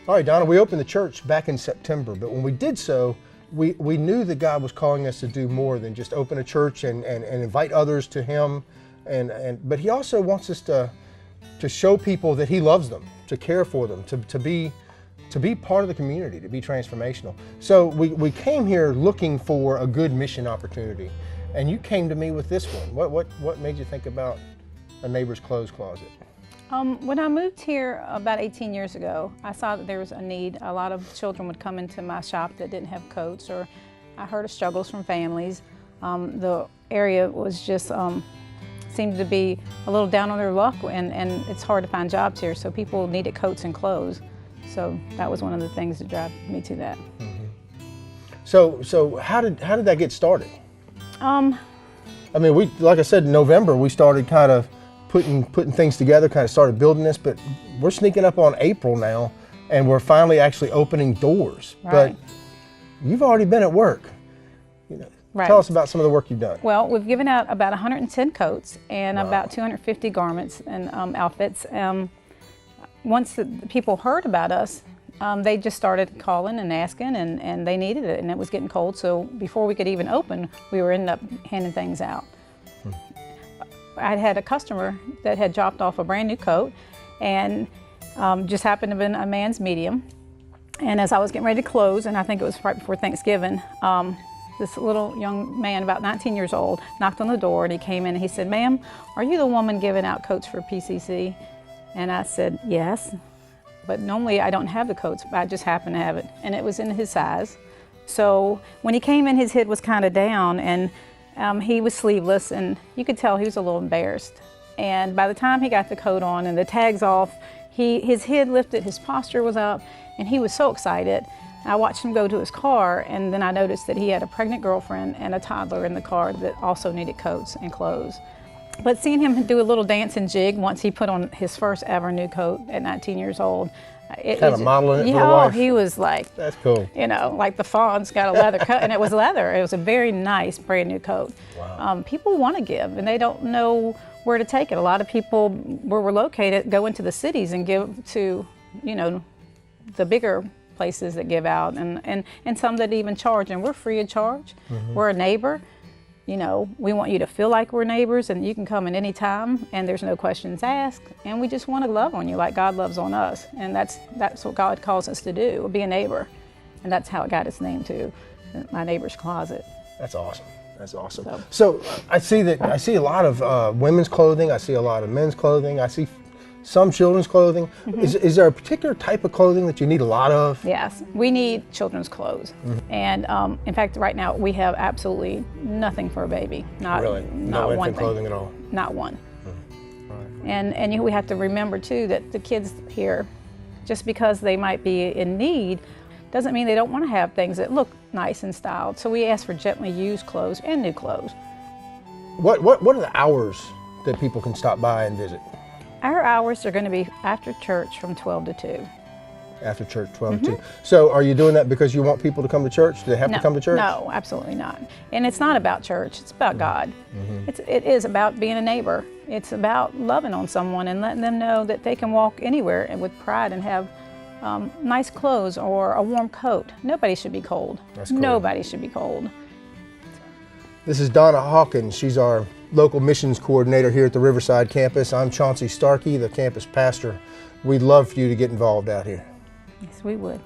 All right, Donna, we opened the church back in September, but when we did so, we knew that God was calling us to do more than just open a church and invite others to Him, but He also wants us to show people that He loves them, to care for them, to be part of the community, to be transformational. So we came here looking for a good mission opportunity, and you came to me with this one. What made you think about a neighbor's clothes closet? When I moved here about 18 years ago, I saw that there was a need. A lot of children would come into my shop that didn't have coats, or I heard of struggles from families. The area was just seemed to be a little down on their luck, and it's hard to find jobs here, so people needed coats and clothes. So that was one of the things that drove me to that. Mm-hmm. So how did that get started? I mean, like I said, in November we started kind of putting things together, kind of started building this, but we're sneaking up on April now, and we're finally actually opening doors. Right. But you've already been at work. Right. Tell us about some of the work you've done. Well, we've given out about 110 coats and about 250 garments and outfits. Once the people heard about us, they just started calling and asking, and they needed it, and it was getting cold, so before we could even open, we were ending up handing things out. I had a customer that had dropped off a brand new coat, and just happened to have been a man's medium. And as I was getting ready to close, and I think it was right before Thanksgiving, this little young man, about 19 years old, knocked on the door, and he came in and he said, "Ma'am, are you the woman giving out coats for PCC?" And I said, "Yes, but normally I don't have the coats, but I just happen to have it." And it was in his size. So when he came in, his head was kind of down, and he was sleeveless, and you could tell he was a little embarrassed. And by the time he got the coat on and the tags off, his head lifted, his posture was up, and he was so excited. I watched him go to his car, and then I noticed that he had a pregnant girlfriend and a toddler in the car that also needed coats and clothes. But seeing him do a little dance and jig once he put on his first ever new coat at 19 years old, kind of modeling it for the wife. He was like, that's cool. Like the fawn's got a leather coat, and it was leather. It was a very nice brand new coat. Wow. People want to give, and they don't know where to take it. A lot of people where we're located go into the cities and give to, the bigger places that give out, and some that even charge, and we're free of charge. Mm-hmm. We're a neighbor. We want you to feel like we're neighbors, and you can come at any time, and there's no questions asked, and we just want to love on you like God loves on us, and that's what God calls us to do, be a neighbor, and that's how it got its name too, My Neighbor's Closet. That's awesome. That's awesome. So I see a lot of women's clothing. I see a lot of men's clothing. I see some children's clothing. Mm-hmm. Is there a particular type of clothing that you need a lot of? Yes, we need children's clothes. Mm-hmm. And in fact, right now we have absolutely nothing for a baby. Not no one infant thing. Clothing at all? Not one. Mm-hmm. Right. And we have to remember too that the kids here, just because they might be in need, doesn't mean they don't want to have things that look nice and styled. So we ask for gently used clothes and new clothes. What are the hours that people can stop by and visit? Our hours are going to be after church from 12 to 2. After church, 12 to 2. So are you doing that because you want people to come to church? Do they have to come to church? No, absolutely not. And it's not about church, it's about God. Mm-hmm. It is about being a neighbor. It's about loving on someone and letting them know that they can walk anywhere and with pride and have nice clothes or a warm coat. Nobody should be cold. That's cool. Nobody should be cold. This is Donna Hawkins. She's our local missions coordinator here at the Riverside campus. I'm Chauncey Starkey, the campus pastor. We'd love for you to get involved out here. Yes, we would.